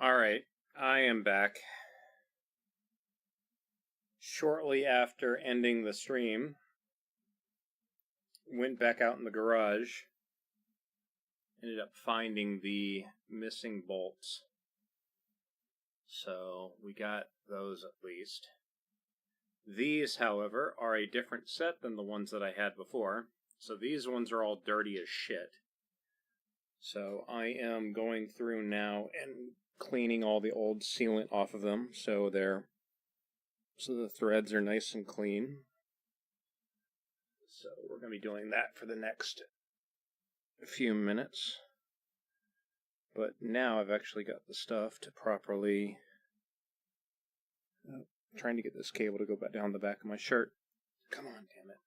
Alright, I am back. Shortly after ending the stream, went back out in the garage, ended up finding the missing bolts. So, we got those at least. These, however, are a different set than the ones that I had before. So these ones are all dirty as shit. So I am going through now and cleaning all the old sealant off of them so the threads are nice and clean. So we're going to be doing that for the next few minutes. But now I've actually got the stuff to properly... trying to get this cable to go back down the back of my shirt. Come on, damn it.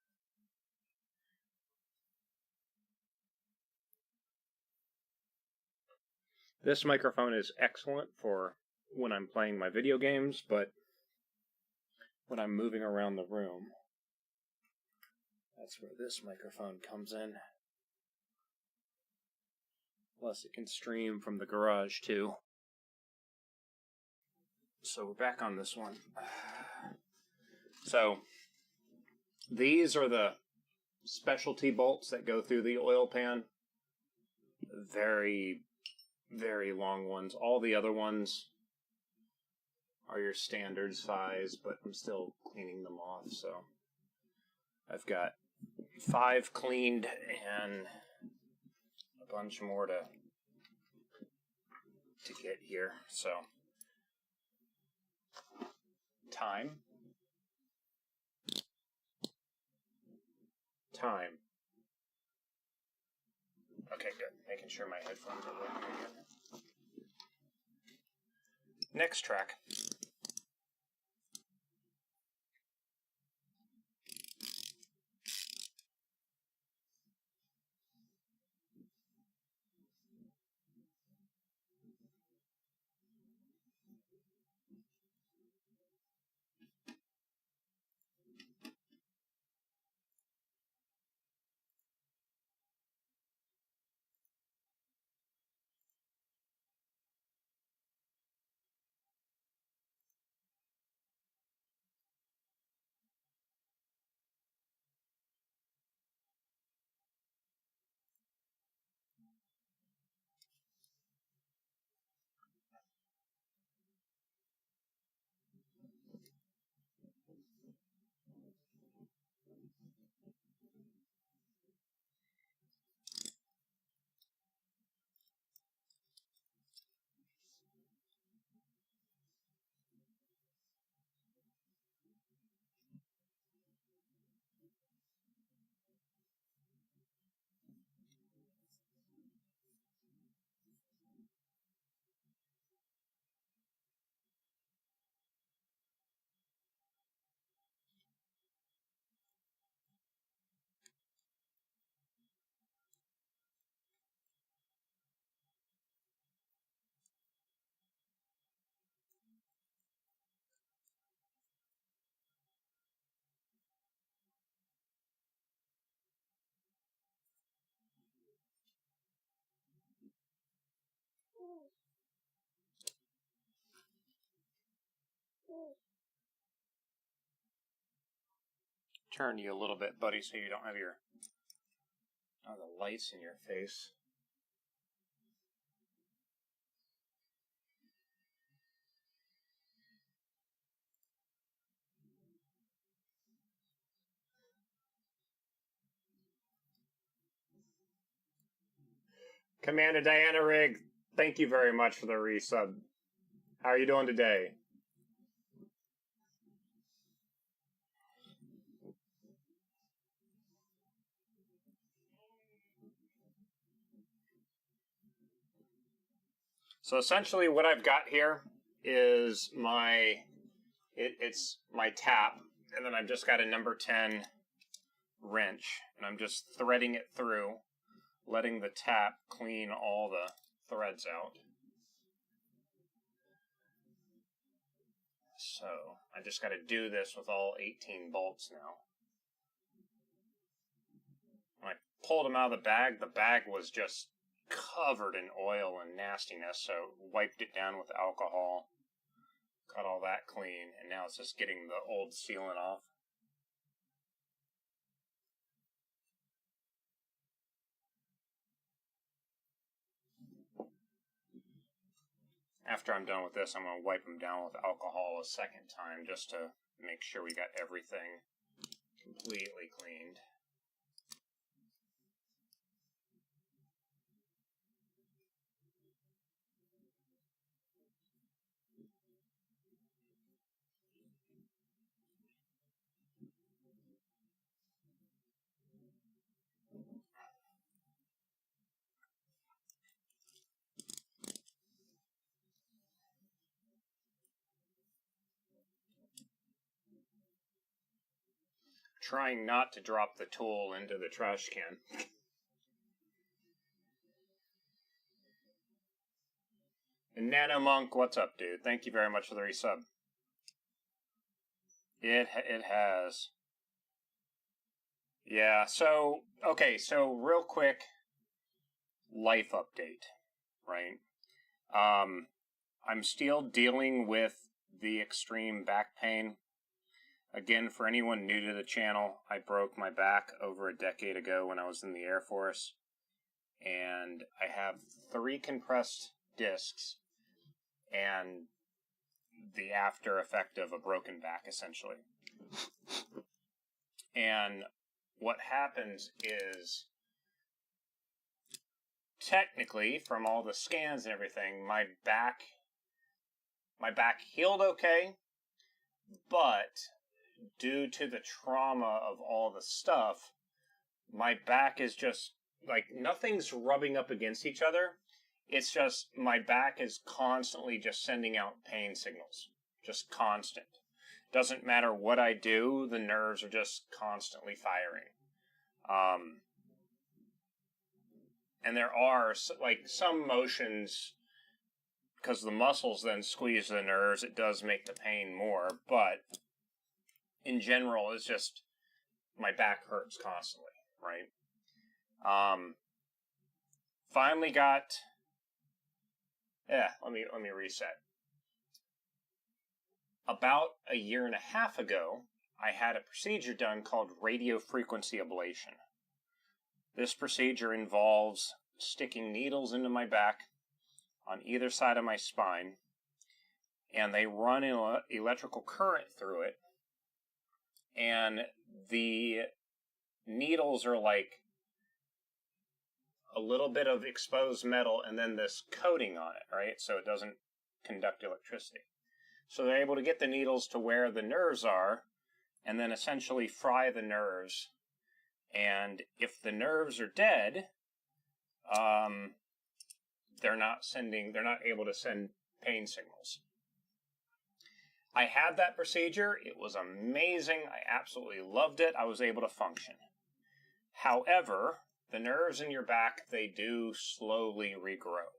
This microphone is excellent for when I'm playing my video games, but when I'm moving around the room, that's where this microphone comes in. Plus, it can stream from the garage, too. So, we're back on this one. So, these are the specialty bolts that go through the oil pan. Very, very long ones. All the other ones are your standard size, but I'm still cleaning them off, so I've got 5 cleaned and a bunch more to get here. So time. Okay, good. Making sure my headphones are working again. Next track. Turn you a little bit, buddy, so you don't have the lights in your face. Commander Diana Rigg, thank you very much for the resub. How are you doing today? So essentially what I've got here is it's my tap, and then I've just got a number 10 wrench, and I'm just threading it through, letting the tap clean all the threads out. So I just got to do this with all 18 bolts now. When I pulled them out of the bag was just covered in oil and nastiness, so wiped it down with alcohol, got all that clean, and now it's just getting the old sealant off. After I'm done with this, I'm going to wipe them down with alcohol a second time just to make sure we got everything completely cleaned. Trying not to drop the tool into the trash can. And Nanomonk, what's up, dude? Thank you very much for the resub. It has. Yeah, so, okay, so real quick, life update, right? I'm still dealing with the extreme back pain. Again, for anyone new to the channel, I broke my back over a decade ago when I was in the Air Force. And I have 3 compressed discs and the after effect of a broken back, essentially. And what happens is, technically, from all the scans and everything, my back healed okay, but due to the trauma of all the stuff, my back is just, like, nothing's rubbing up against each other. It's just, my back is constantly just sending out pain signals. Just constant. Doesn't matter what I do, the nerves are just constantly firing. And there are, like, some motions, because the muscles then squeeze the nerves, it does make the pain more, but in general, it's just, my back hurts constantly, right? Finally got, let me reset. About a year and a half ago, I had a procedure done called radiofrequency ablation. This procedure involves sticking needles into my back on either side of my spine, and they run an electrical current through it, and the needles are like a little bit of exposed metal and then this coating on it, right? So it doesn't conduct electricity. So they're able to get the needles to where the nerves are and then essentially fry the nerves. And if the nerves are dead, they're not able to send pain signals. I had that procedure. It was amazing. I absolutely loved it. I was able to function. However, the nerves in your back, they do slowly regrow.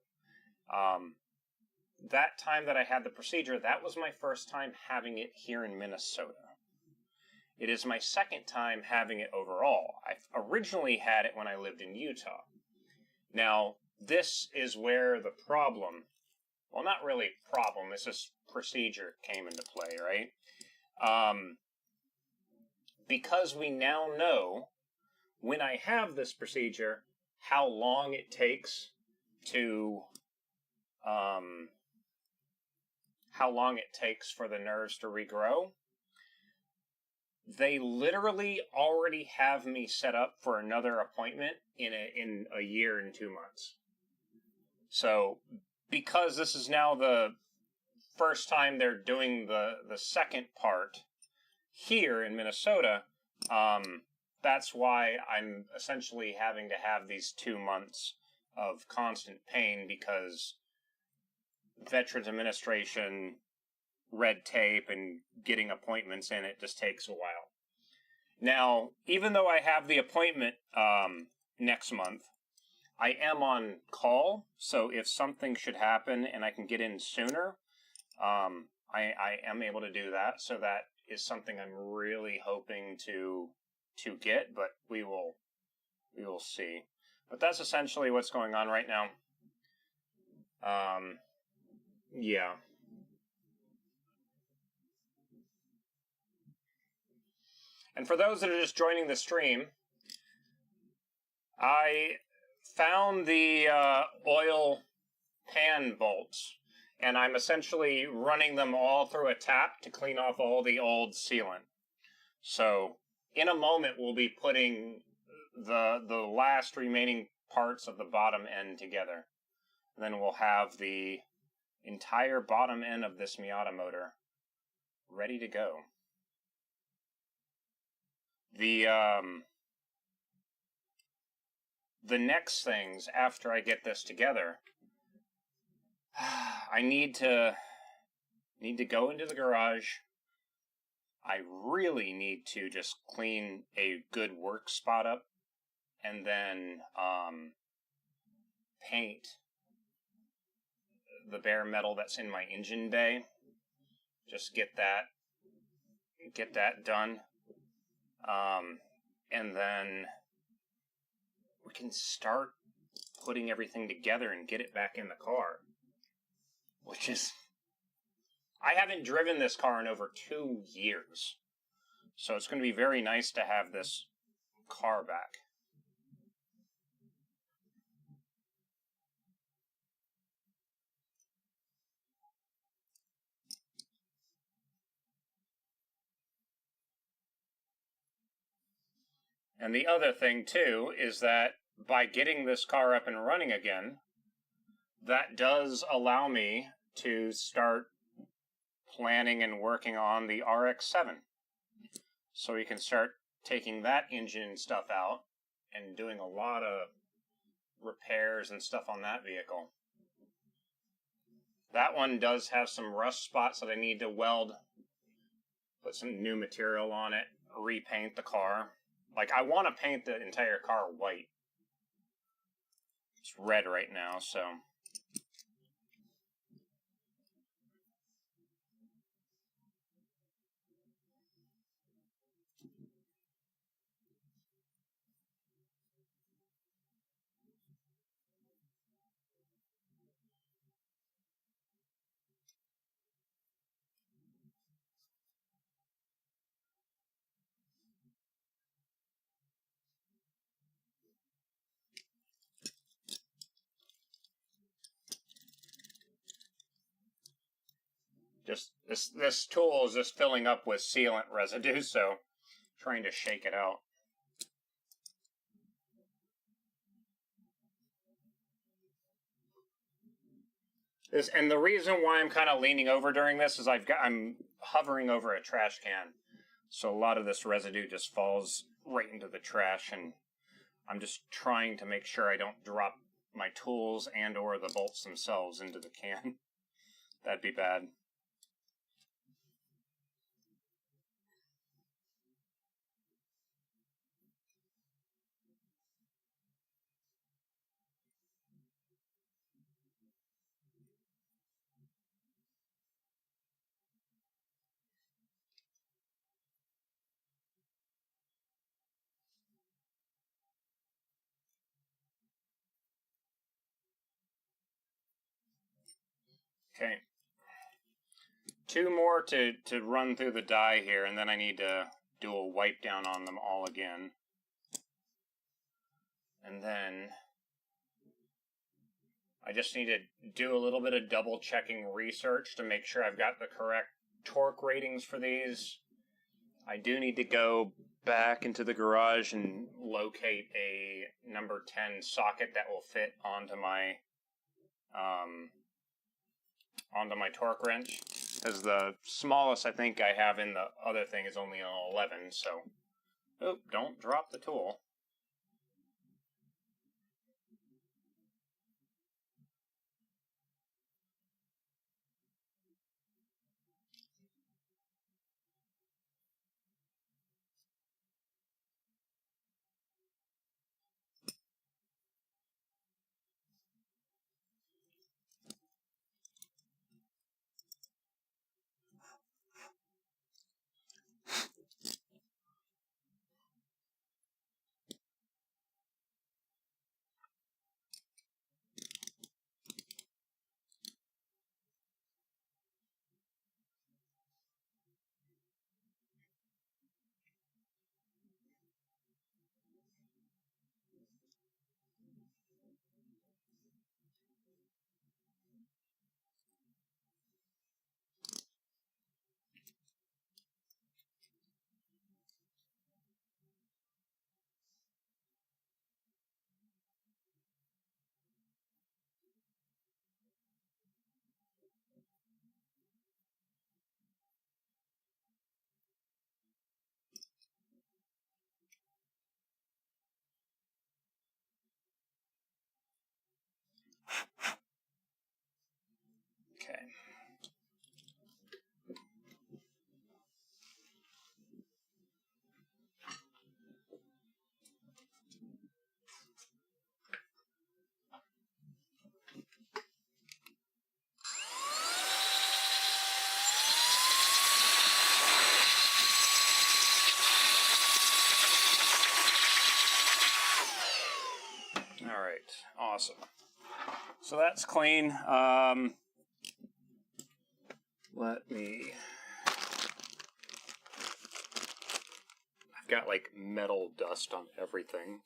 That time that I had the procedure, that was my first time having it here in Minnesota. It is my second time having it overall. I originally had it when I lived in Utah. Now, this is where the problem, well, not really problem, it's just procedure came into play, right? Because we now know, when I have this procedure, how long it takes for the nerves to regrow. They literally already have me set up for another appointment in a year and 2 months. So, because this is now the first time they're doing the second part here in Minnesota, that's why I'm essentially having to have these 2 months of constant pain, because Veterans Administration, red tape, and getting appointments in, it just takes a while. Now, even though I have the appointment next month, I am on call, so if something should happen and I can get in sooner, I am able to do that. So that is something I'm really hoping to get, but we will see. But that's essentially what's going on right now. Yeah. And for those that are just joining the stream, I found the oil pan bolts, and I'm essentially running them all through a tap to clean off all the old sealant. So in a moment, we'll be putting the last remaining parts of the bottom end together. And then we'll have the entire bottom end of this Miata motor ready to go. The next things after I get this together, I need to go into the garage. I really need to just clean a good work spot up, and then paint the bare metal that's in my engine bay. Just get that done, and then we can start putting everything together and get it back in the car. Which is, I haven't driven this car in over 2 years, so it's going to be very nice to have this car back. And the other thing, too, is that by getting this car up and running again, that does allow me to start planning and working on the RX-7. So we can start taking that engine and stuff out and doing a lot of repairs and stuff on that vehicle. That one does have some rust spots that I need to weld, put some new material on it, repaint the car. Like, I want to paint the entire car white. It's red right now, so... Just this tool is just filling up with sealant residue, so trying to shake it out. And the reason why I'm kind of leaning over during this is I'm hovering over a trash can, so a lot of this residue just falls right into the trash, and I'm just trying to make sure I don't drop my tools and or the bolts themselves into the can. That'd be bad. Okay. 2 more to run through the die here, and then I need to do a wipe down on them all again. And then I just need to do a little bit of double checking research to make sure I've got the correct torque ratings for these. I do need to go back into the garage and locate a number 10 socket that will fit onto my torque wrench, because the smallest I think I have in the other thing is only an 11, so... Oh, don't drop the tool. Awesome. So that's clean. Let me... I've got like metal dust on everything.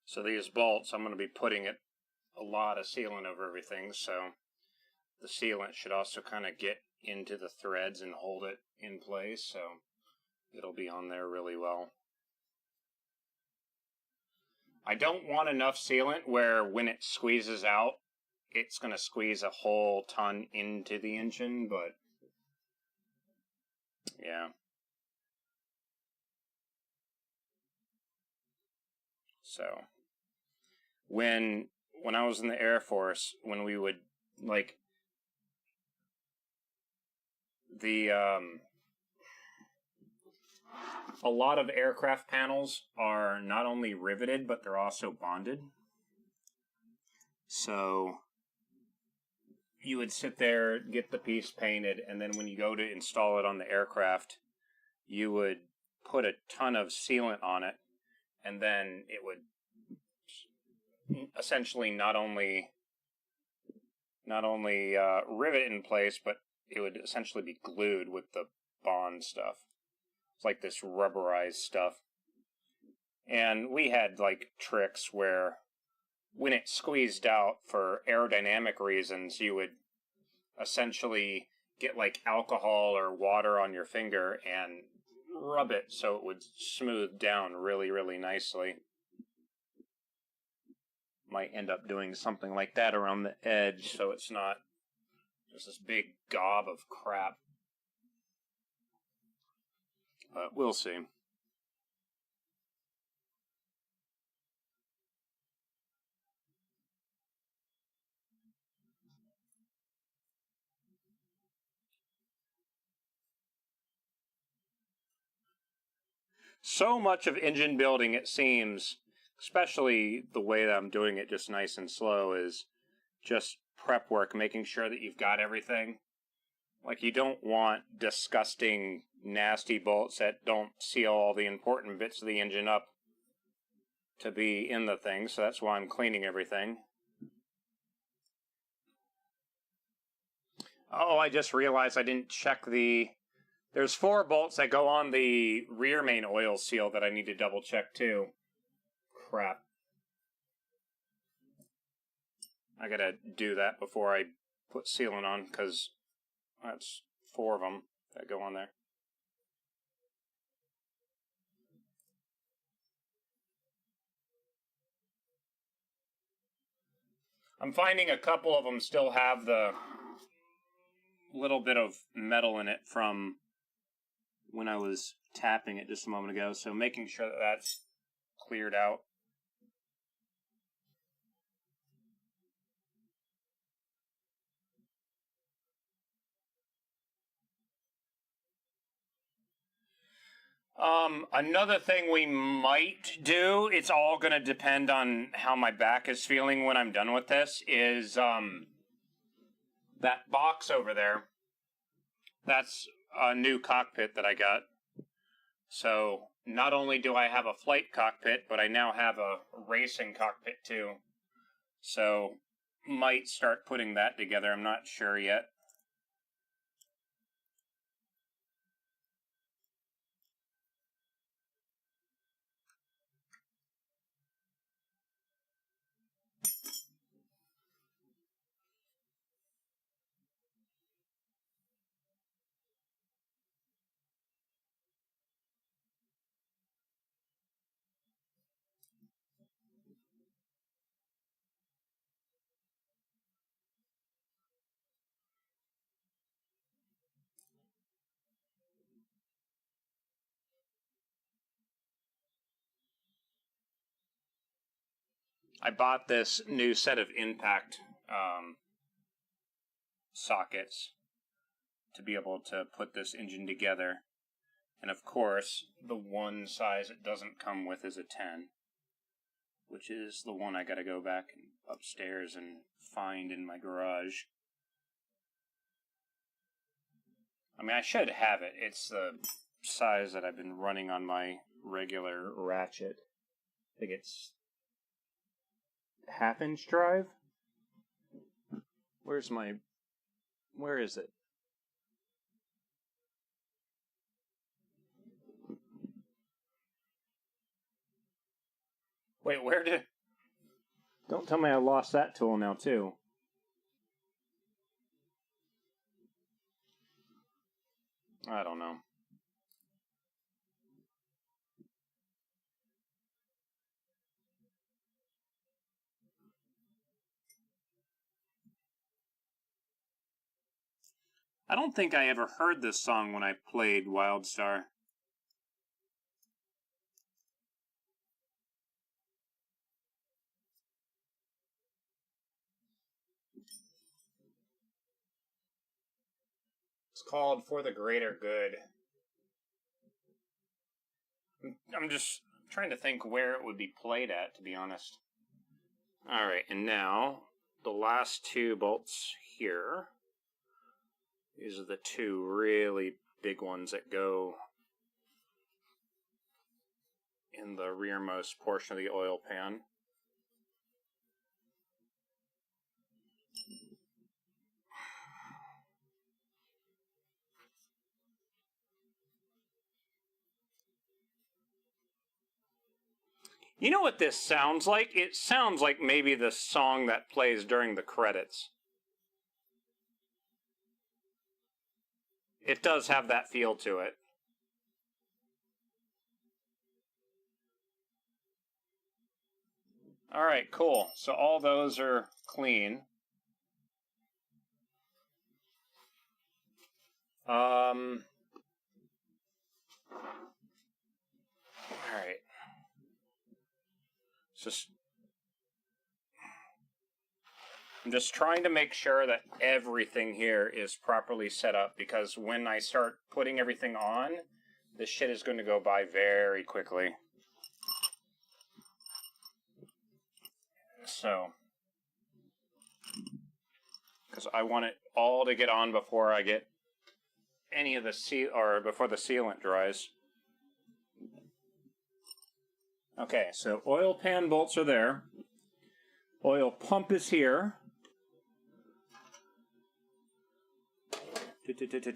So these bolts, I'm going to be putting a lot of sealant over everything, so the sealant should also kind of get into the threads and hold it in place, so it'll be on there really well. I don't want enough sealant where when it squeezes out, it's going to squeeze a whole ton into the engine, but yeah. So when I was in the Air Force, when we would like a lot of aircraft panels are not only riveted, but they're also bonded. So you would sit there, get the piece painted, and then when you go to install it on the aircraft, you would put a ton of sealant on it, and then it would essentially not only rivet in place, but it would essentially be glued with the bond stuff. It's like this rubberized stuff. And we had like tricks where when it squeezed out for aerodynamic reasons, you would essentially get like alcohol or water on your finger and rub it so it would smooth down really, really nicely. Might end up doing something like that around the edge so it's not just this big gob of crap. But we'll see. So much of engine building, it seems, especially the way that I'm doing it just nice and slow, is just prep work, making sure that you've got everything. Like, you don't want disgusting, nasty bolts that don't seal all the important bits of the engine up to be in the thing, so that's why I'm cleaning everything. Oh, I just realized I didn't check there's 4 bolts that go on the rear main oil seal that I need to double check too. Crap. I gotta do that before I put sealant on, because that's 4 of them that go on there. I'm finding a couple of them still have the little bit of metal in it from when I was tapping it just a moment ago, so making sure that that's cleared out. Another thing we might do, it's all going to depend on how my back is feeling when I'm done with this, is that box over there. That's a new cockpit that I got. So not only do I have a flight cockpit, but I now have a racing cockpit too. So might start putting that together. I'm not sure yet. I bought this new set of impact sockets to be able to put this engine together. And of course, the one size it doesn't come with is a 10, which is the one I gotta go back upstairs and find in my garage. I mean, I should have it. It's the size that I've been running on my regular ratchet. I think it's half-inch drive? Where is it? Wait, don't tell me I lost that tool now, too. I don't know. I don't think I ever heard this song when I played WildStar. It's called For the Greater Good. I'm just trying to think where it would be played at, to be honest. Alright, and now the last two bolts here. These are the two really big ones that go in the rearmost portion of the oil pan. You know what this sounds like? It sounds like maybe the song that plays during the credits. It does have that feel to it. Alright, cool. So all those are clean. Alright. I'm just trying to make sure that everything here is properly set up, because when I start putting everything on, this shit is going to go by very quickly. So, because I want it all to get on before I get any of the before the sealant dries. Okay, so oil pan bolts are there. Oil pump is here.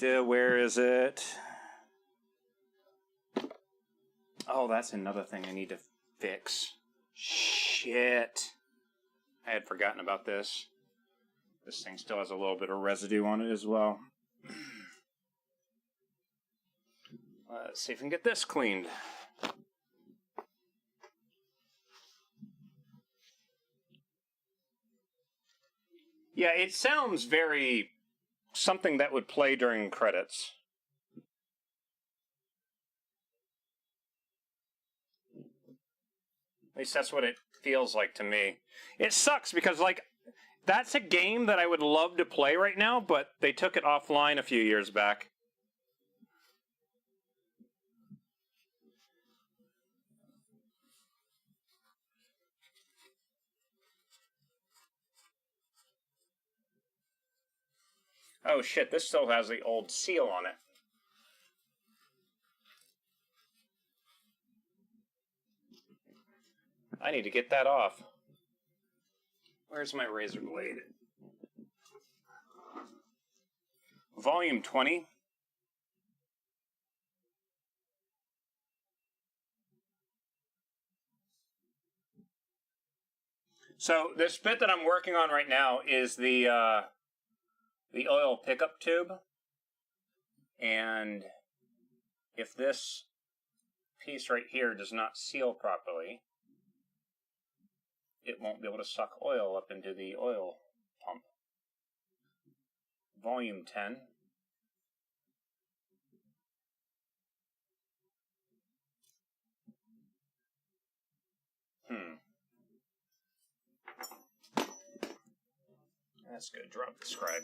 Where is it? Oh, that's another thing I need to fix. Shit. I had forgotten about this. This thing still has a little bit of residue on it as well. Let's see if we can get this cleaned. Yeah, it sounds very something that would play during credits. At least that's what it feels like to me. It sucks because, like, that's a game that I would love to play right now, but they took it offline a few years back. Oh shit, this still has the old seal on it. I need to get that off. Where's my razor blade? Volume 20. So this bit that I'm working on right now is the oil pickup tube. And if this piece right here does not seal properly, it won't be able to suck oil up into the oil pump. Volume 10. That's good. Drop the scribe.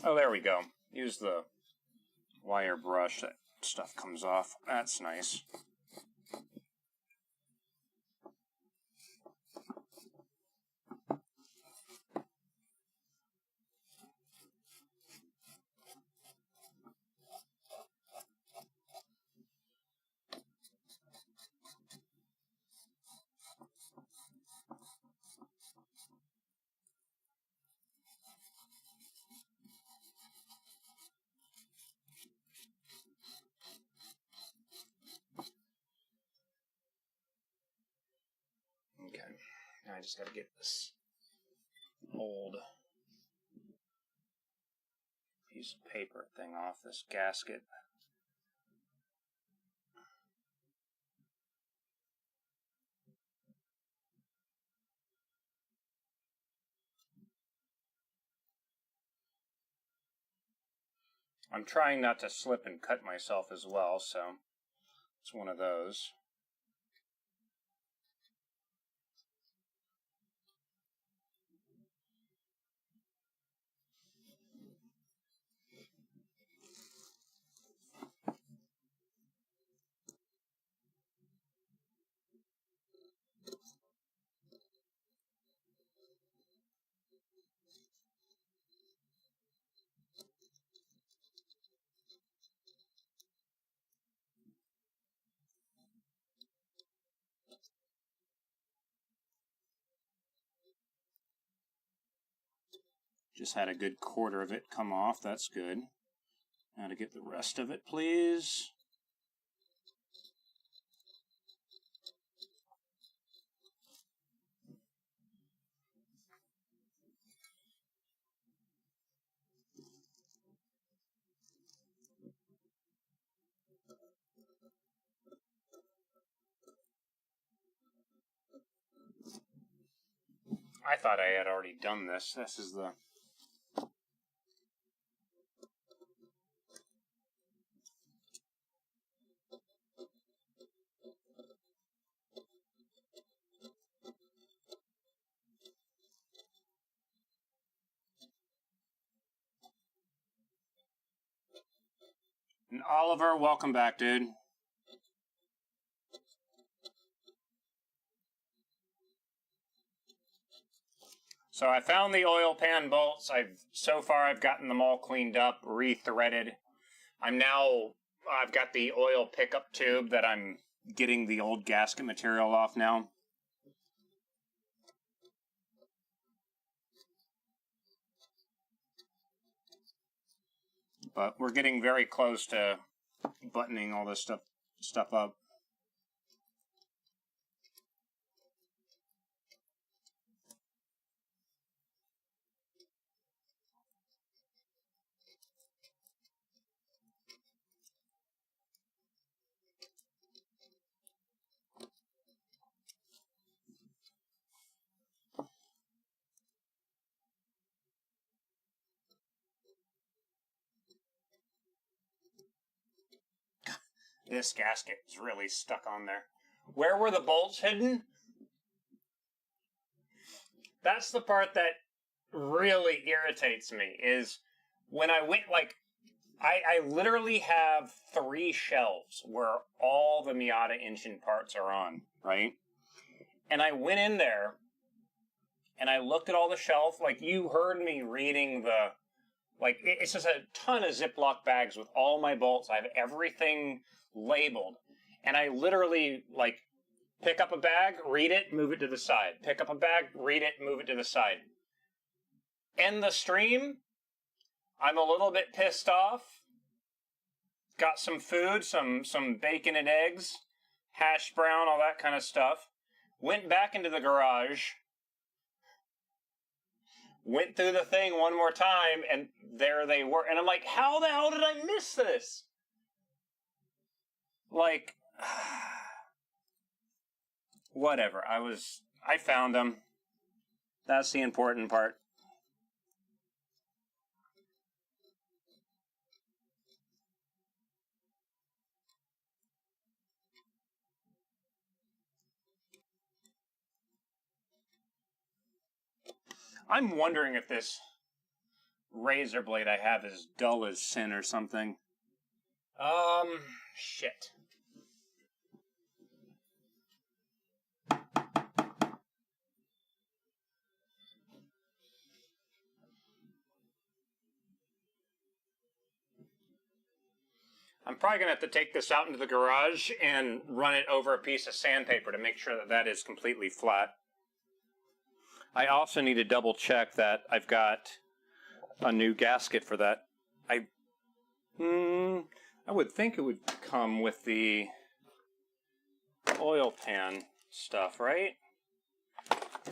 Oh, there we go. Use the wire brush. That stuff comes off. That's nice. Okay, now I just gotta get this old piece of paper thing off this gasket. I'm trying not to slip and cut myself as well, so it's one of those. Just had a good quarter of it come off. That's good. Now to get the rest of it, please. I thought I had already done this. This is the... And Oliver, welcome back, dude. So I found the oil pan bolts. So far I've gotten them all cleaned up, re-threaded. I've got the oil pickup tube that I'm getting the old gasket material off now. But we're getting very close to buttoning all this stuff up. This gasket is really stuck on there. Where were the bolts hidden? That's the part that really irritates me, is when I went, I literally have 3 shelves where all the Miata engine parts are on, right? And I went in there, and I looked at all the shelf, like you heard me reading the, it's just a ton of Ziploc bags with all my bolts. I have everything labeled. And I literally, pick up a bag, read it, move it to the side. Pick up a bag, read it, move it to the side. End the stream. I'm a little bit pissed off. Got some food, some bacon and eggs, hash brown, all that kind of stuff. Went back into the garage. Went through the thing one more time, and there they were. And I'm like, how the hell did I miss this? Whatever. I found them. That's the important part. I'm wondering if this razor blade I have is dull as sin or something. Shit. I'm probably going to have to take this out into the garage and run it over a piece of sandpaper to make sure that that is completely flat. I also need to double check that I've got a new gasket for that. I would think it would come with the oil pan stuff, right?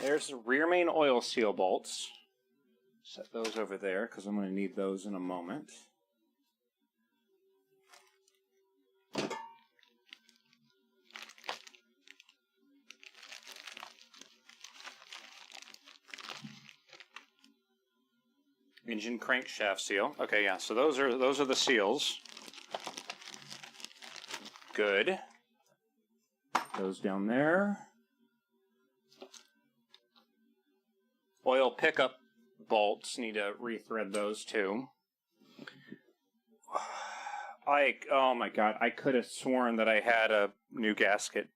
There's the rear main oil seal bolts. Set those over there because I'm going to need those in a moment. Engine crankshaft seal. Okay, yeah. So those are the seals. Good. Those down there. Oil pickup bolts, need to rethread those too. Oh my god, I could have sworn that I had a new gasket.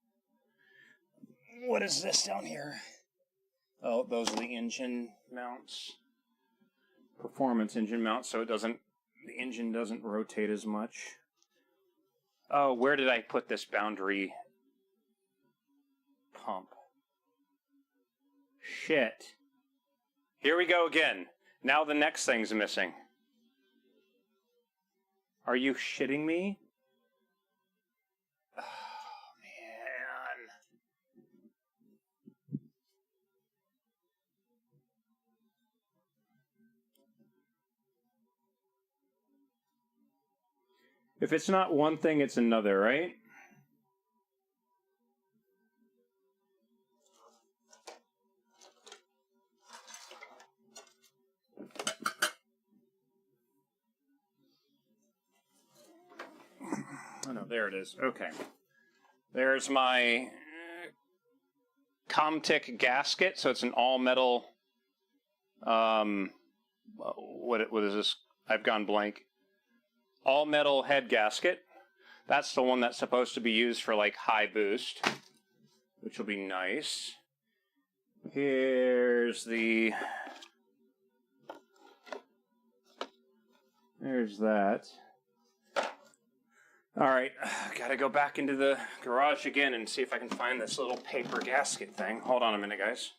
What is this down here? Oh, those are the engine mounts. Performance engine mounts, so the engine doesn't rotate as much. Oh, where did I put this boundary pump? Shit. Here we go again. Now the next thing's missing. Are you shitting me? Oh, man. If it's not one thing, it's another, right? Oh no, there it is. Okay. There's my Comtic gasket, so it's an all-metal, what is this? I've gone blank. All-metal head gasket. That's the one that's supposed to be used for, like, high boost, which will be nice. There's that. Alright, gotta go back into the garage again and see if I can find this little paper gasket thing. Hold on a minute, guys.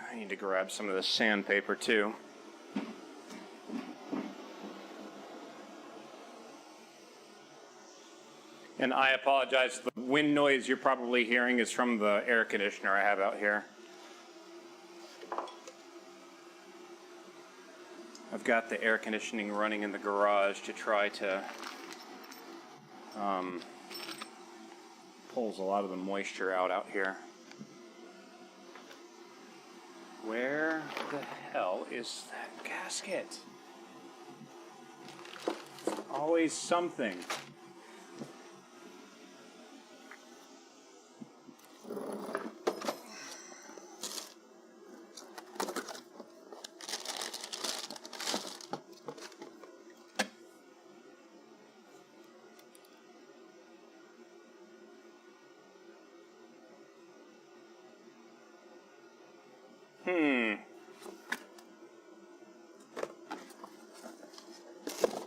I need to grab some of the sandpaper too. And I apologize, the wind noise you're probably hearing is from the air conditioner I have out here. I've got the air conditioning running in the garage to try to pulls a lot of the moisture out here. Where the hell is that gasket? It's always something.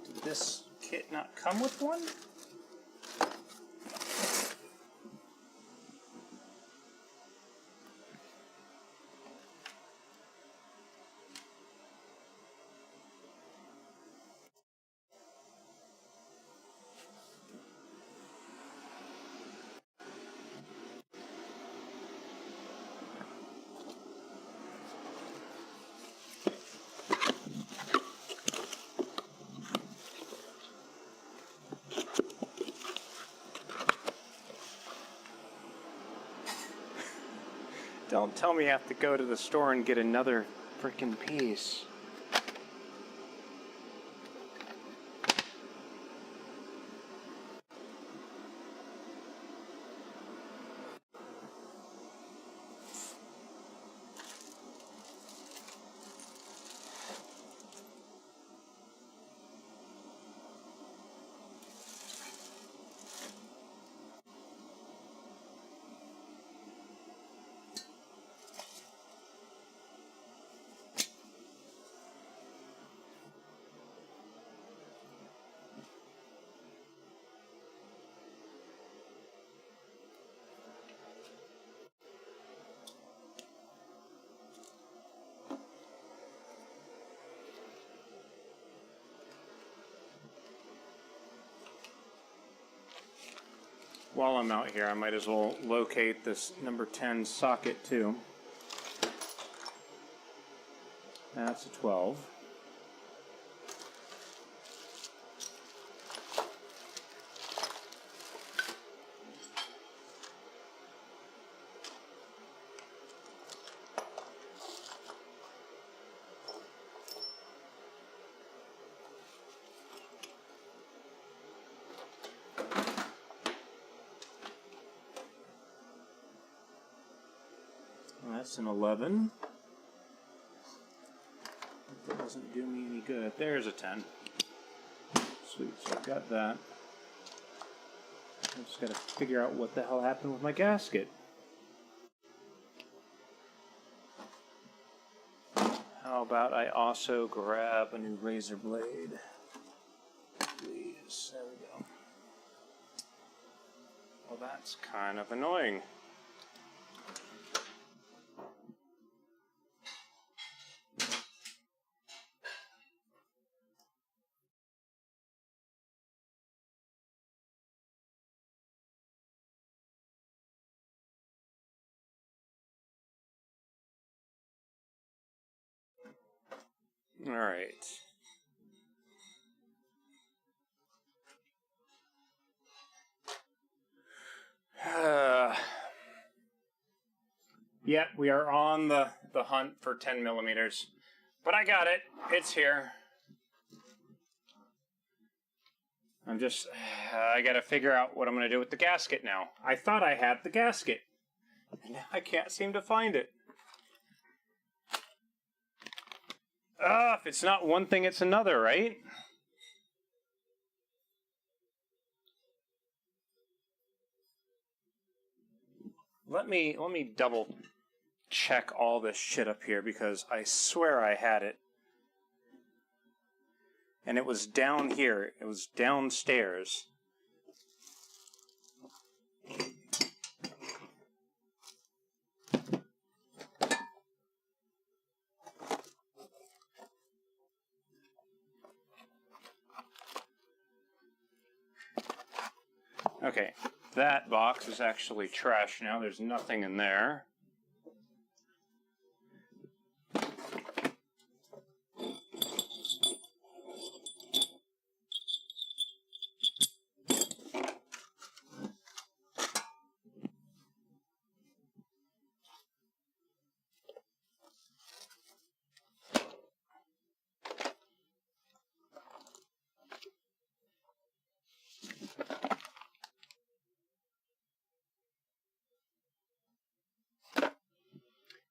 Did this kit not come with one? Don't tell me I have to go to the store and get another frickin' piece. While I'm out here, I might as well locate this number 10 socket too. That's a 12. That's an 11. That doesn't do me any good. There's a 10. Sweet, so I've got that. I just gotta figure out what the hell happened with my gasket. How about I also grab a new razor blade? Please, there we go. Well, that's kind of annoying. All right. Yep, we are on the hunt for 10 millimeters. But I got it. It's here. I gotta figure out what I'm gonna do with the gasket now. I thought I had the gasket. And now I can't seem to find it. If it's not one thing, it's another, right? Let me double check all this shit up here because I swear I had it. And it was down here. It was downstairs. Okay, that box is actually trash now. There's nothing in there.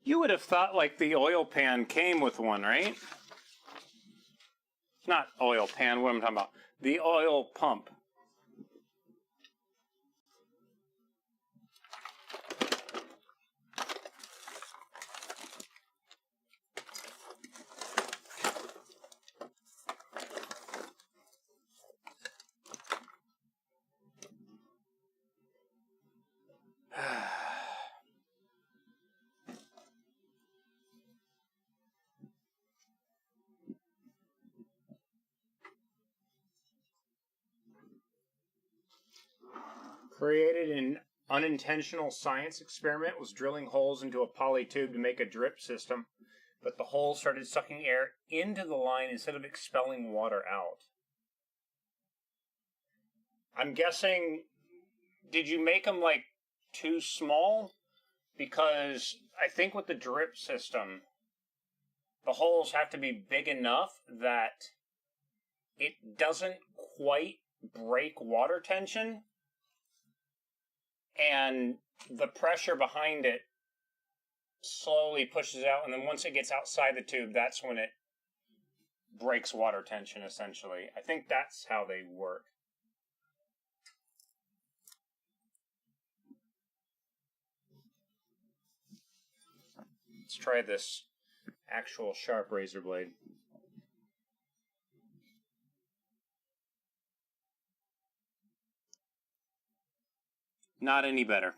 You would have thought like the oil pan came with one, right? Not oil pan, what am I talking about? The oil pump. Created an unintentional science experiment was drilling holes into a poly tube to make a drip system, but the holes started sucking air into the line instead of expelling water out. I'm guessing, did you make them like too small? because I think with the drip system, the holes have to be big enough that it doesn't quite break water tension, and the pressure behind it slowly pushes out, and then once it gets outside the tube, that's when it breaks water tension, essentially. I think that's how they work. Let's try this actual sharp razor blade. Not any better.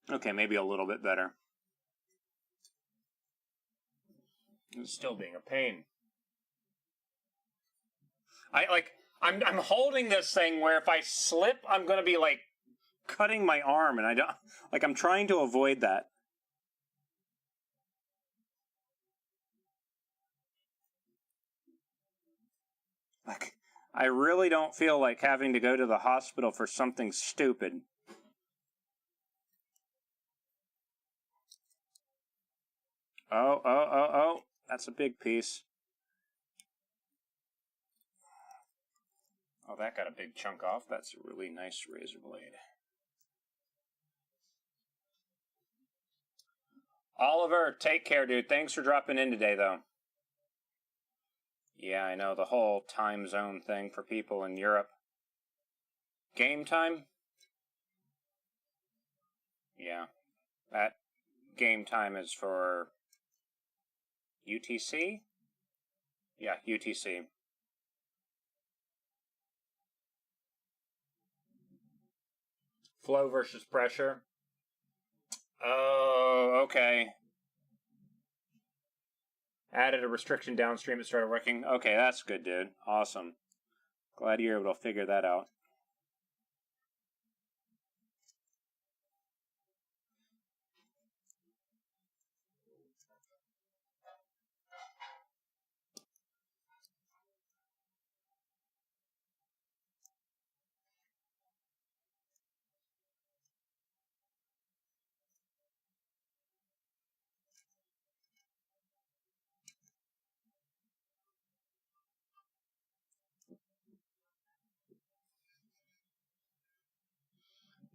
Okay, maybe a little bit better. It's still being a pain. I'm holding this thing where if I slip, I'm gonna be like cutting my arm, and I don't like. I'm trying to avoid that. Like, I really don't feel like having to go to the hospital for something stupid. Oh. That's a big piece. Oh, that got a big chunk off. That's a really nice razor blade. Oliver, take care, dude. Thanks for dropping in today, though. Yeah, I know, the whole time zone thing for people in Europe. Game time? Yeah. That game time is for UTC? Yeah, UTC. Flow versus pressure. Oh, okay. Added a restriction downstream, it started working. Okay, that's good, dude. Awesome. Glad you're able to figure that out.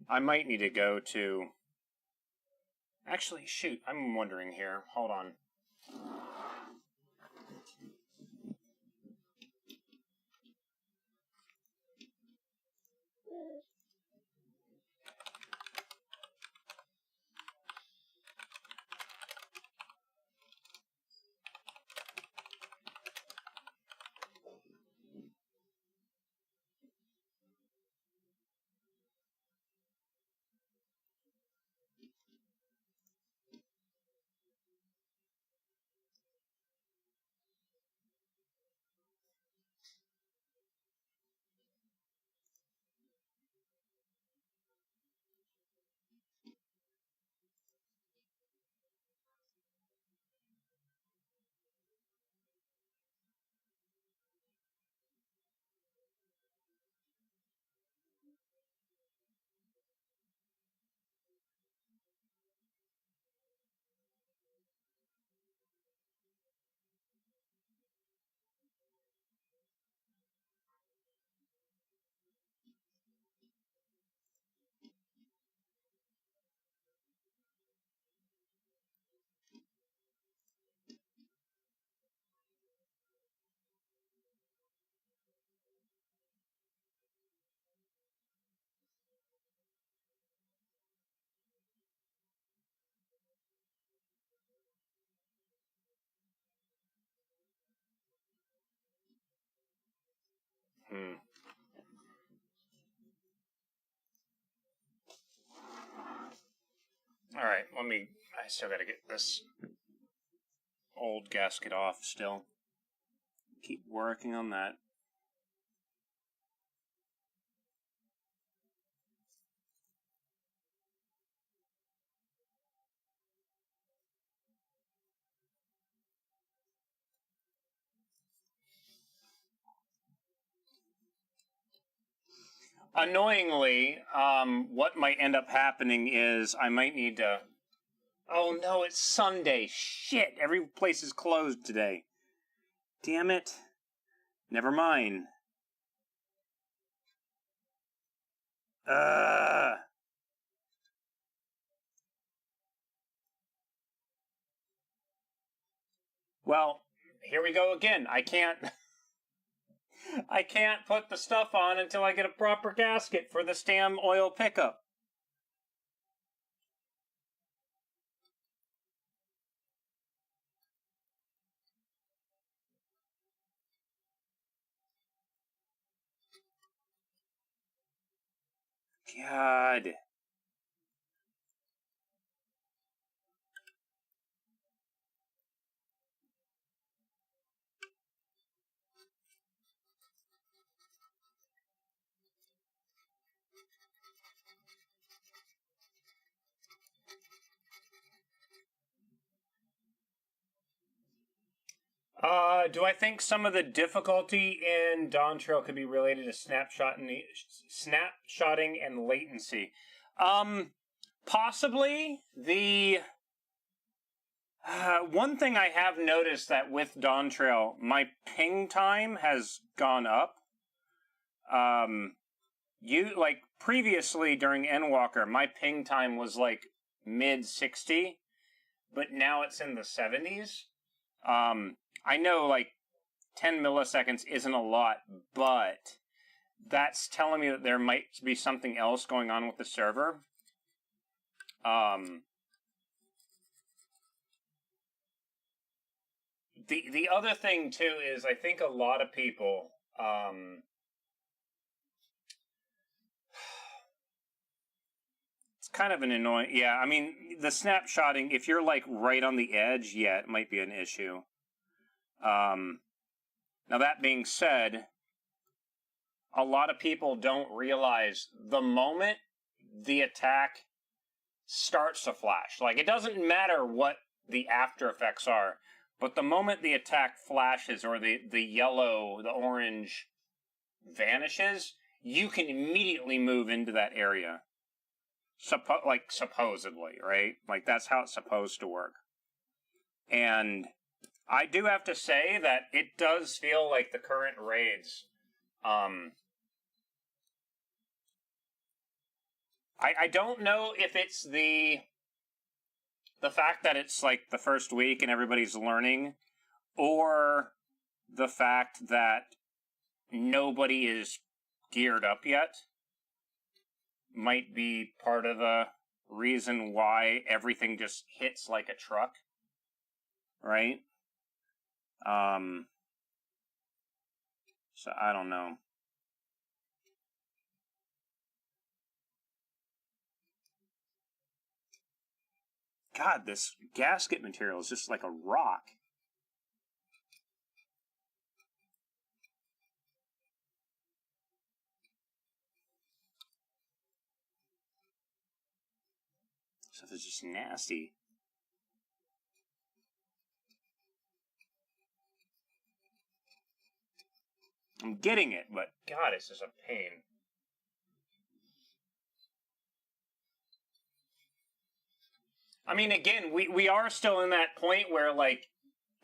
I might need to go to... Actually, shoot, I'm wondering here. Hold on. Alright, I still gotta get this old gasket off still. Keep working on that. Annoyingly, what might end up happening is I might need to... Oh no, it's Sunday. Shit, every place is closed today. Damn it. Never mind. Well, here we go again. I can't put the stuff on until I get a proper gasket for the stem oil pickup. God. Do I think some of the difficulty in Dawn Trail could be related to snapshotting and latency? Possibly. The one thing I have noticed that with Dawn Trail, my ping time has gone up. Previously during Endwalker, my ping time was like mid 60, but now it's in the 70s. I know like 10 milliseconds isn't a lot, but that's telling me that there might be something else going on with the server. The other thing too is I think a lot of people it's kind of an annoying... Yeah, I mean, the snapshotting, if you're like right on the edge, yeah, it might be an issue. Now that being said, a lot of people don't realize the moment the attack starts to flash, like it doesn't matter what the after effects are, but the moment the attack flashes or the yellow, the orange vanishes, you can immediately move into that area. Supposedly, right? Like that's how it's supposed to work. And I do have to say that it does feel like the current raids, I don't know if it's the fact that it's like the first week and everybody's learning, or the fact that nobody is geared up yet might be part of the reason why everything just hits like a truck, right? So I don't know. God, this gasket material is just like a rock. Stuff is just nasty. I'm getting it, but God, it's just a pain. I mean, again, we are still in that point where, like,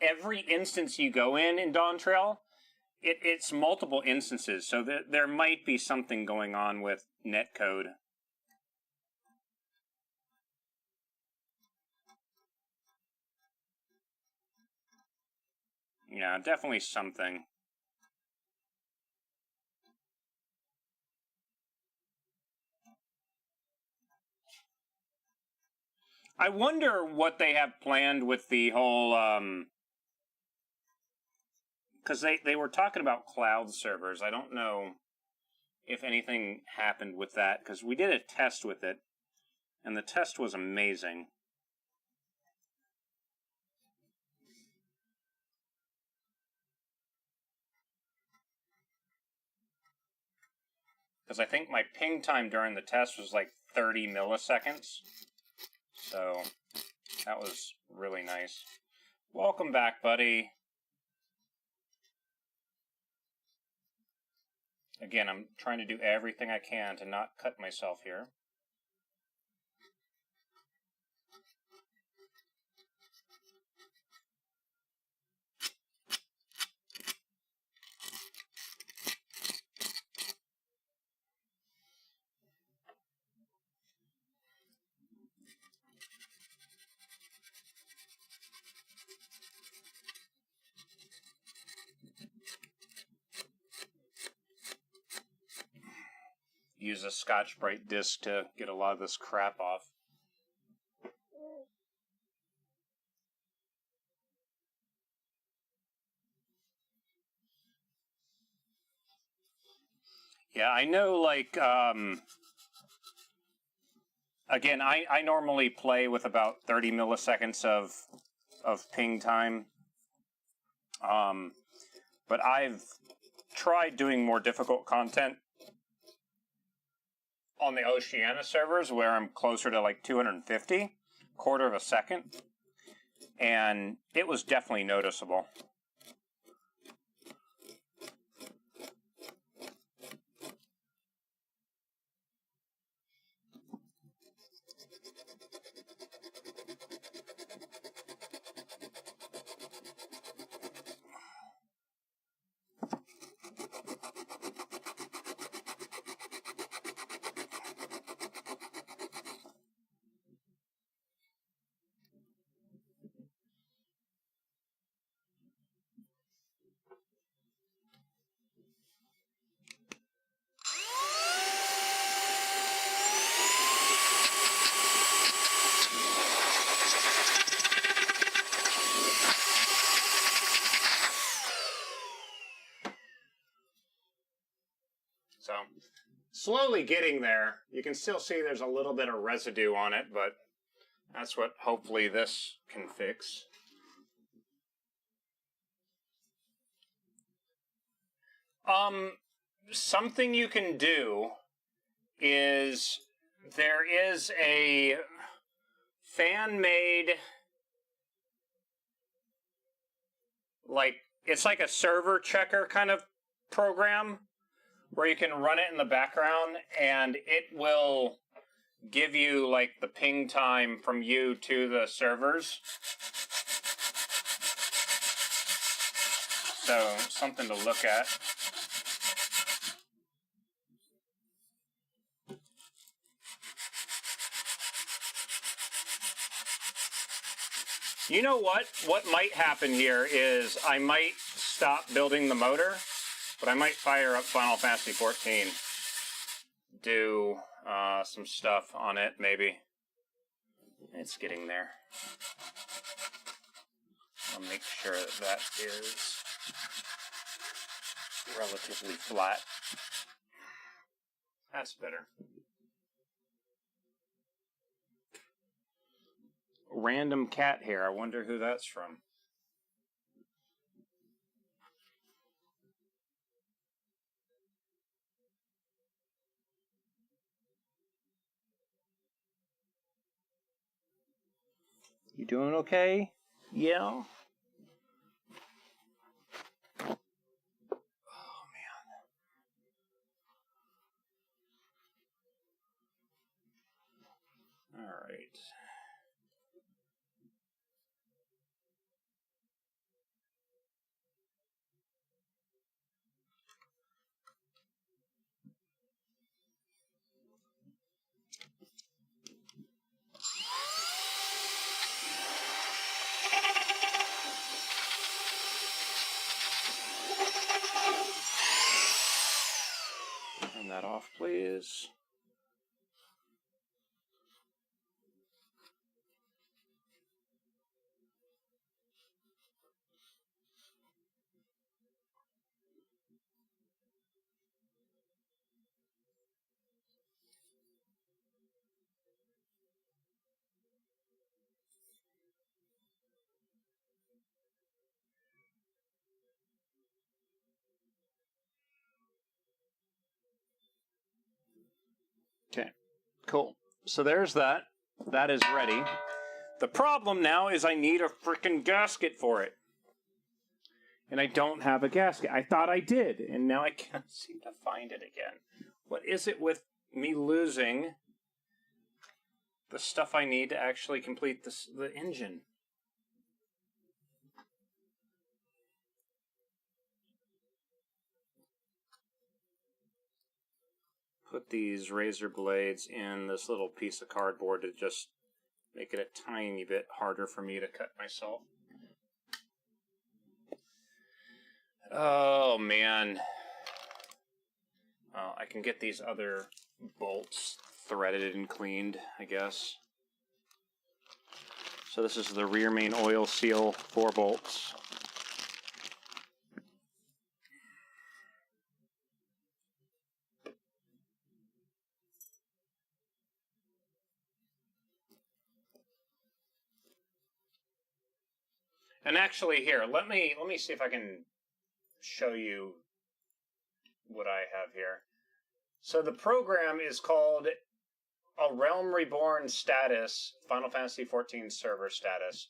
every instance you go in Dawn Trail, it's multiple instances, so there might be something going on with netcode. Yeah, definitely something. I wonder what they have planned with the whole, because they were talking about cloud servers. I don't know if anything happened with that, because we did a test with it, and the test was amazing. Because I think my ping time during the test was like 30 milliseconds. So that was really nice. Welcome back, buddy. Again, I'm trying to do everything I can to not cut myself here. Use a Scotch-Brite disc to get a lot of this crap off. Yeah, I know, like, again, I normally play with about 30 milliseconds of ping time. But I've tried doing more difficult content on the Oceania servers where I'm closer to like 250, quarter of a second, and it was definitely noticeable. So, slowly getting there. You can still see there's a little bit of residue on it, but that's what hopefully this can fix. Something you can do is there is a fan-made, like, it's like a server checker kind of program where you can run it in the background and it will give you like the ping time from you to the servers. So, something to look at. You know what? What might happen here is I might stop building the motor, but I might fire up Final Fantasy XIV. Do some stuff on it, maybe. It's getting there. I'll make sure that that is relatively flat. That's better. Random cat hair. I wonder who that's from. You doing okay? Yeah? Oh, man. All right. Turn that off, please. Okay, cool. So there's that. That is ready. The problem now is I need a frickin' gasket for it. And I don't have a gasket. I thought I did, and now I can't seem to find it again. What is it with me losing the stuff I need to actually complete the engine? Put these razor blades in this little piece of cardboard to just make it a tiny bit harder for me to cut myself. Oh, man. I can get these other bolts threaded and cleaned, I guess. So this is the rear main oil seal 4 bolts. And actually here, let me see if I can show you what I have here. So the program is called A Realm Reborn Status, Final Fantasy XIV server status.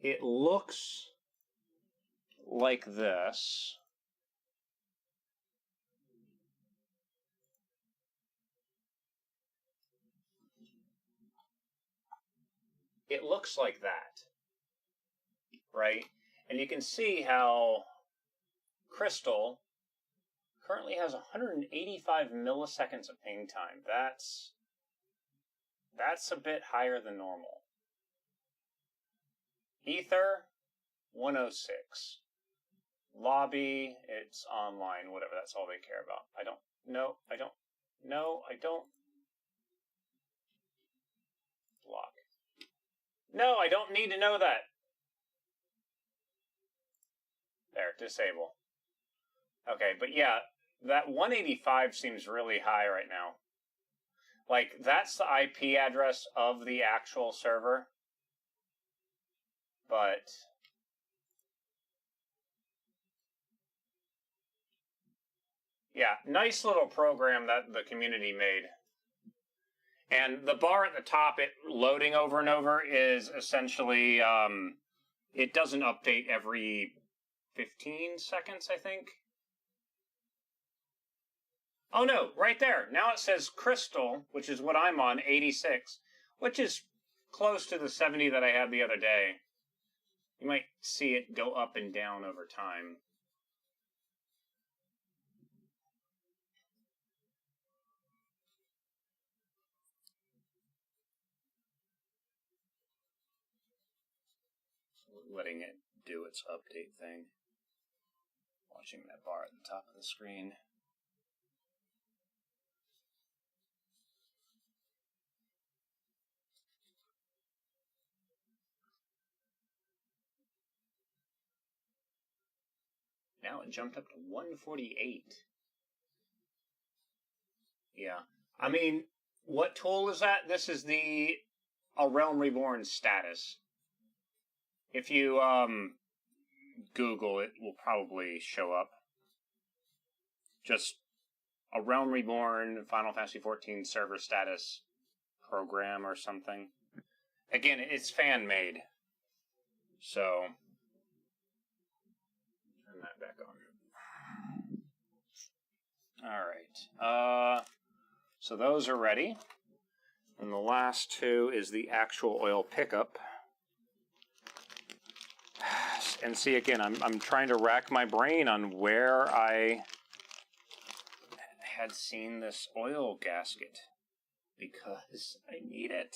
It looks like this. It looks like that, right? And you can see how Crystal currently has 185 milliseconds of ping time. That's a bit higher than normal. Ether, 106. Lobby, it's online, whatever, that's all they care about. I don't. Block. No, I don't need to know that. There, disable. Okay, but yeah, that 185 seems really high right now. Like, that's the IP address of the actual server. But yeah, nice little program that the community made. And the bar at the top, it loading over and over, is essentially, it doesn't update every 15 seconds, I think. Oh no, right there. Now it says Crystal, which is what I'm on, 86, which is close to the 70 that I had the other day. You might see it go up and down over time. Letting it do its update thing. Watching that bar at the top of the screen. Now it jumped up to 148. Yeah. I mean, what tool is that? This is the A Realm Reborn status. If you Google it, will probably show up. Just A Realm Reborn Final Fantasy XIV server status program or something. Again, it's fan-made. So, turn that back on. Alright. So those are ready. And the last two is the actual oil pickup. And see, again, I'm trying to rack my brain on where I had seen this oil gasket, because I need it.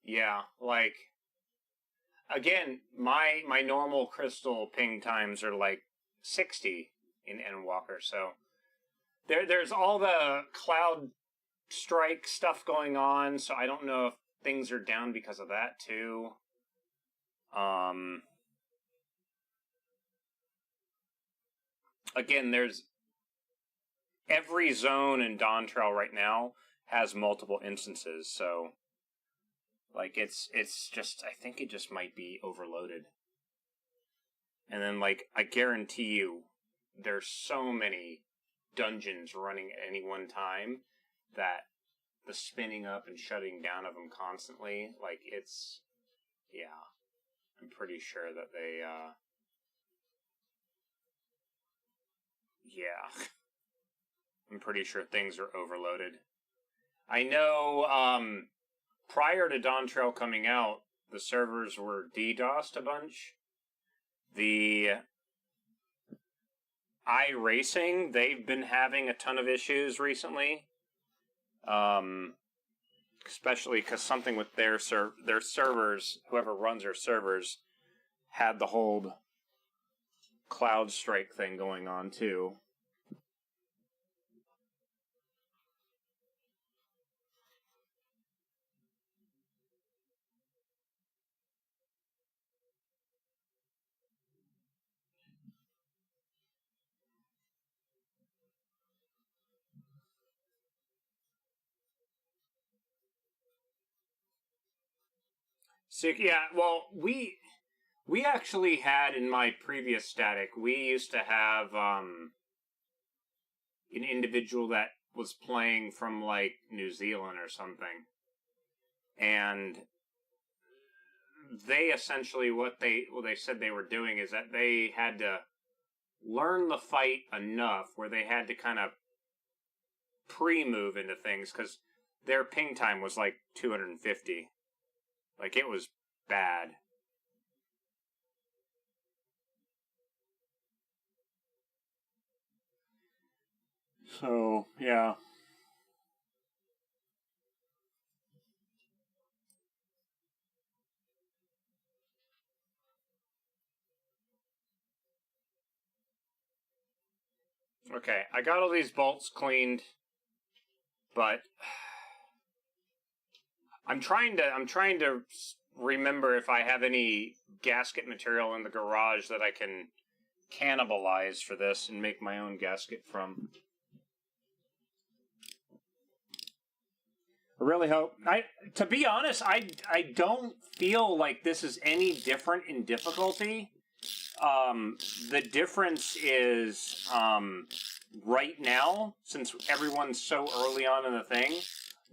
Yeah, like, again, my normal crystal ping times are like 60. in Endwalker. So there's all the cloud strike stuff going on, so I don't know if things are down because of that too. Again, there's every zone in Dawn Trail right now has multiple instances, so like it's just, I think it just might be overloaded. And then like I guarantee you there's so many dungeons running at any one time that the spinning up and shutting down of them constantly, like it's, yeah, I'm pretty sure that they yeah, I'm pretty sure things are overloaded. I know prior to Dawn Trail coming out, the servers were DDoSed a bunch. The iRacing, they've been having a ton of issues recently. Especially because something with their servers, whoever runs their servers, had the whole cloud strike thing going on too. So yeah, well, we actually had in my previous static, we used to have an individual that was playing from like New Zealand or something, and they essentially what they said they were doing is that they had to learn the fight enough where they had to kind of pre-move into things because their ping time was like 250. Like it was bad. So, yeah. Okay, I got all these bolts cleaned, but I'm trying to remember if I have any gasket material in the garage that I can cannibalize for this and make my own gasket from. I really hope. To be honest, I don't feel like this is any different in difficulty. The difference is right now, since everyone's so early on in the thing,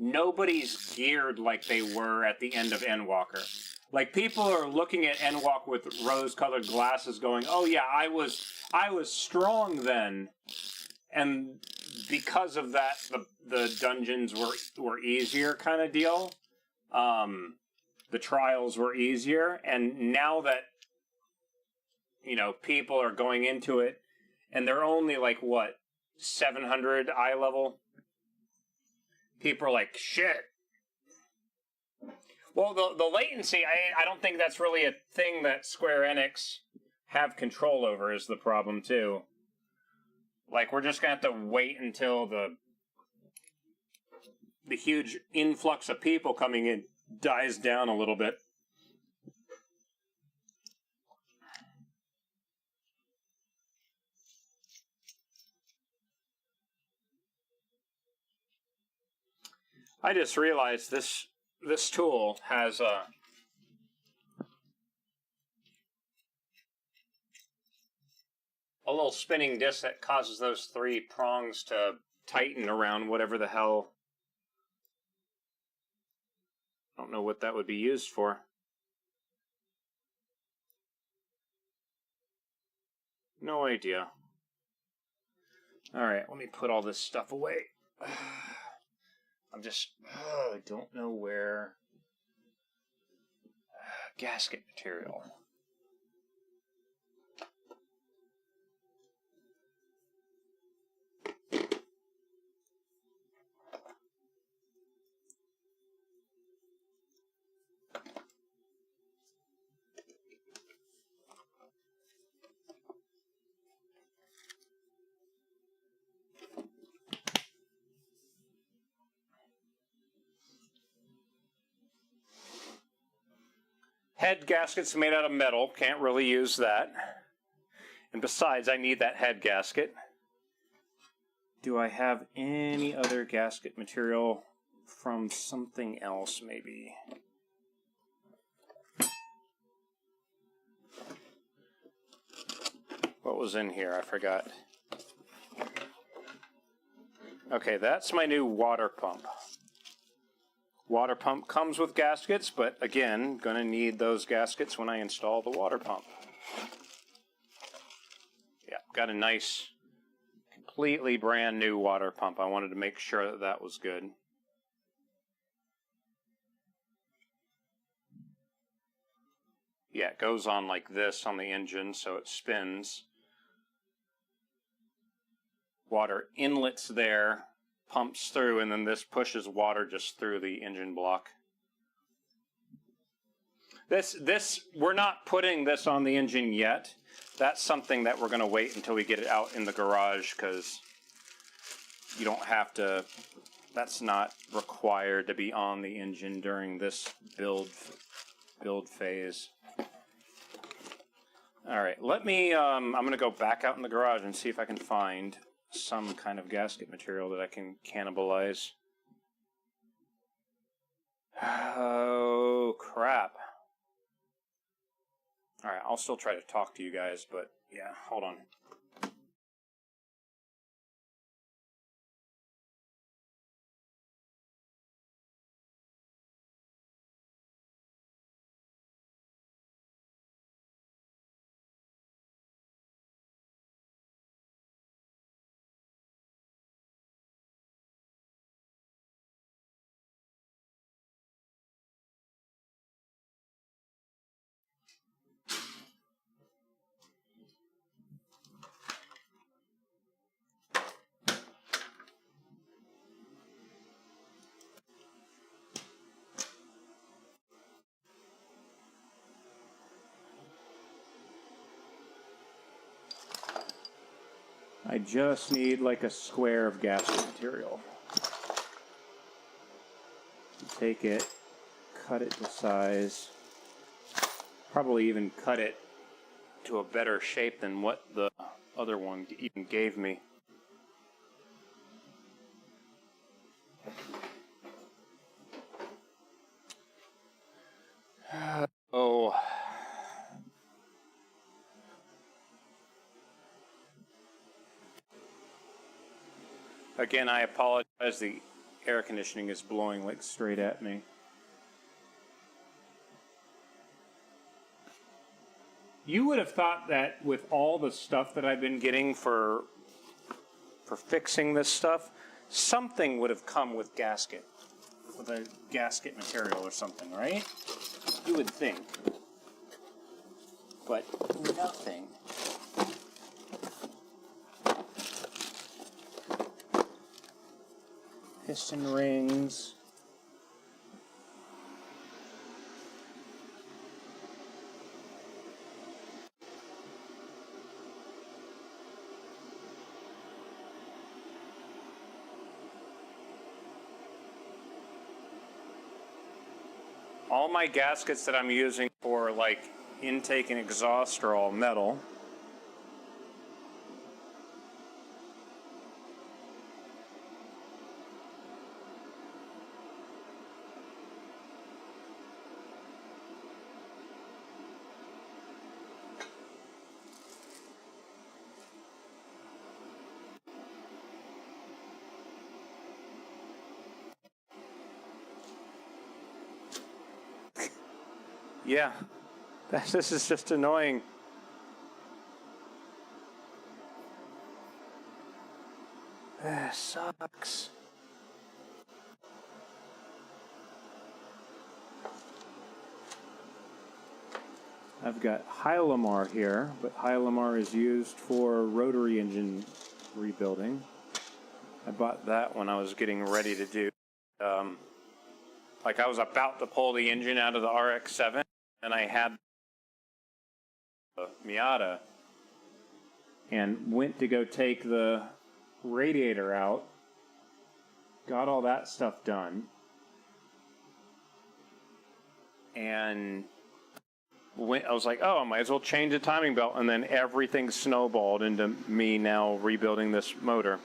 nobody's geared like they were at the end of Endwalker. Like people are looking at Endwalker with rose-colored glasses, going, "Oh yeah, I was strong then," and because of that, the dungeons were easier, kind of deal. The trials were easier, and now that people are going into it, and they're only like what 700 eye level. People are like, shit. Well, the latency, I don't think that's really a thing that Square Enix have control over is the problem, too. Like, we're just going to have to wait until the huge influx of people coming in dies down a little bit. I just realized this tool has a little spinning disc that causes those 3 prongs to tighten around whatever the hell. I don't know what that would be used for. No idea. Alright, let me put all this stuff away. I don't know where. Gasket material. Head gasket's made out of metal, can't really use that. And besides, I need that head gasket. Do I have any other gasket material from something else, maybe? What was in here? I forgot. Okay, that's my new water pump. Water pump comes with gaskets, but again, gonna need those gaskets when I install the water pump. Yeah, got a nice, completely brand new water pump. I wanted to make sure that that was good. Yeah, it goes on like this on the engine, so it spins. Water inlets there, pumps through, and then this pushes water just through the engine block. We're not putting this on the engine yet. That's something that we're going to wait until we get it out in the garage, because you don't have to, that's not required to be on the engine during this build phase. All right, let me, I'm going to go back out in the garage and see if I can find some kind of gasket material that I can cannibalize. Oh, crap. All right, I'll still try to talk to you guys, but yeah, hold on. I just need like a square of gasket material. Take it, cut it to size, probably even cut it to a better shape than what the other one even gave me. Oh. Again, I apologize. The air conditioning is blowing like straight at me. You would have thought that with all the stuff that I've been getting for fixing this stuff, something would have come with gasket, with a gasket material or something, right? You would think. But nothing. Piston rings. All my gaskets that I'm using for like intake and exhaust are all metal. Yeah, this is just annoying. That sucks. I've got Hylamar here, but Hylamar is used for rotary engine rebuilding. I bought that when I was getting ready to do, like I was about to pull the engine out of the RX-7, and I had the Miata, and went to go take the radiator out, got all that stuff done, and I was like, oh, I might as well change the timing belt, and then everything snowballed into me now rebuilding this motor.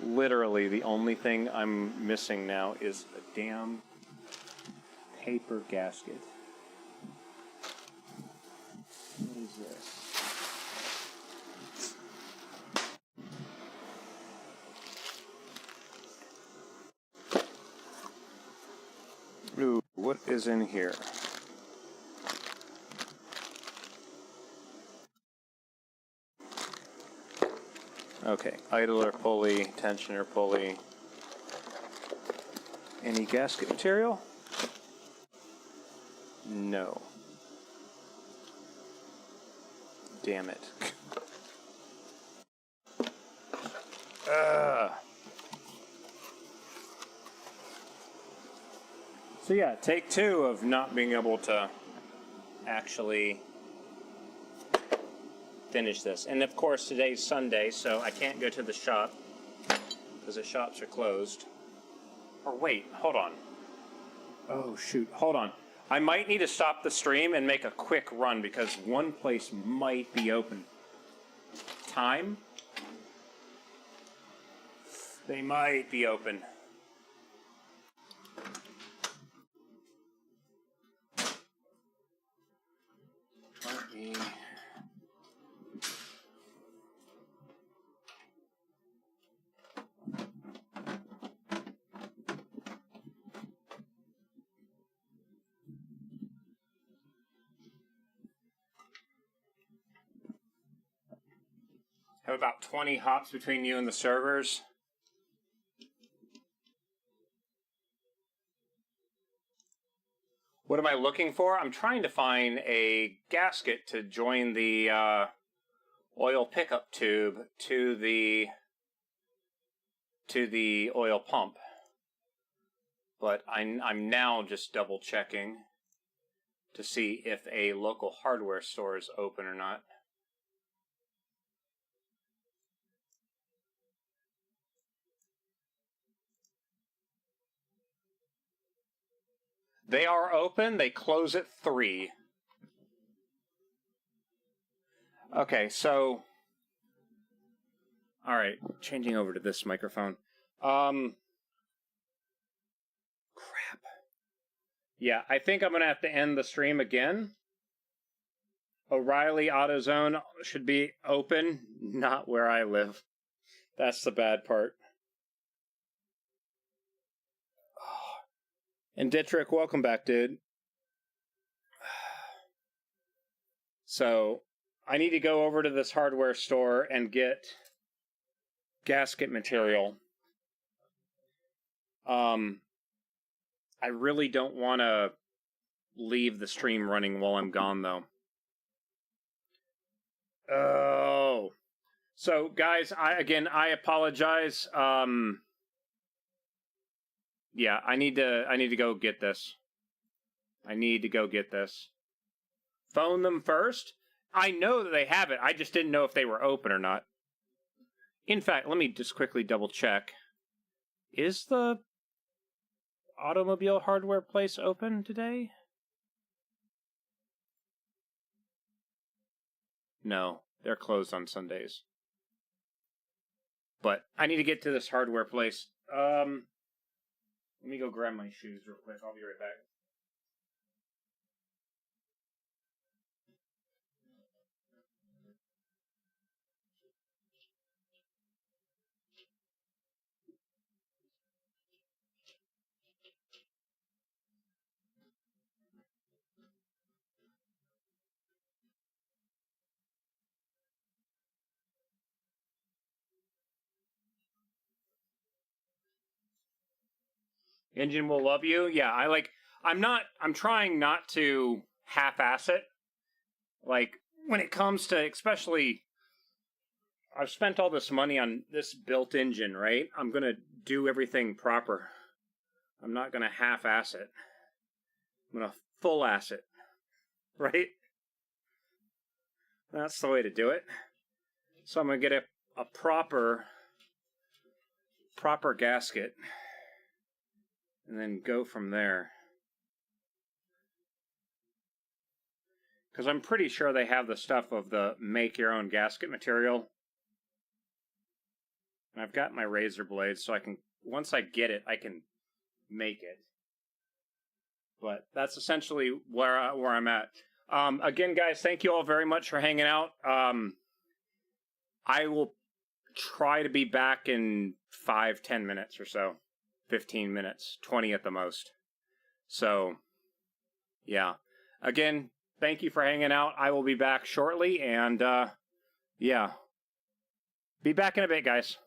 Literally, the only thing I'm missing now is a damn paper gasket. What is this? Ooh, what is in here? Okay, idler pulley, tensioner pulley. Any gasket material? No. Damn it. So yeah, take two of not being able to actually finish this. And of course today's Sunday, so I can't go to the shop because the shops are closed. Or wait, hold on. Oh shoot, hold on. I might need to stop the stream and make a quick run because one place might be open. Time? They might be open. Let me... Have about 20 hops between you and the servers. What am I looking for? I'm trying to find a gasket to join the oil pickup tube to the oil pump. But I'm now just double checking to see if a local hardware store is open or not. They are open. They close at 3. Okay, so... Alright, changing over to this microphone. Crap. Yeah, I think I'm going to have to end the stream again. O'Reilly AutoZone should be open, not where I live. That's the bad part. And Dittrich, welcome back, dude. So, I need to go over to this hardware store and get gasket material. I really don't want to leave the stream running while I'm gone, though. Oh. So, guys, I apologize. Yeah, I need to go get this. I need to go get this. Phone them first? I know that they have it. I just didn't know if they were open or not. In fact, let me just quickly double check. Is the automobile hardware place open today? No, they're closed on Sundays. But I need to get to this hardware place. Let me go grab my shoes real quick. I'll be right back. Engine will love you. Yeah, I'm trying not to half-ass it. Like, when it comes to, especially, I've spent all this money on this built engine, right? I'm going to do everything proper. I'm not going to half-ass it. I'm going to full-ass it. Right? That's the way to do it. So I'm going to get a proper gasket. and then go from there. Because I'm pretty sure they have the stuff of the make your own gasket material. And I've got my razor blades, so I can, once I get it, I can make it. But that's essentially where I'm at. Again, guys, thank you all very much for hanging out. I will try to be back in 5-10 minutes or so. 15 minutes, 20 at the most. So, yeah. Again, thank you for hanging out. I will be back shortly, and yeah. Be back in a bit, guys.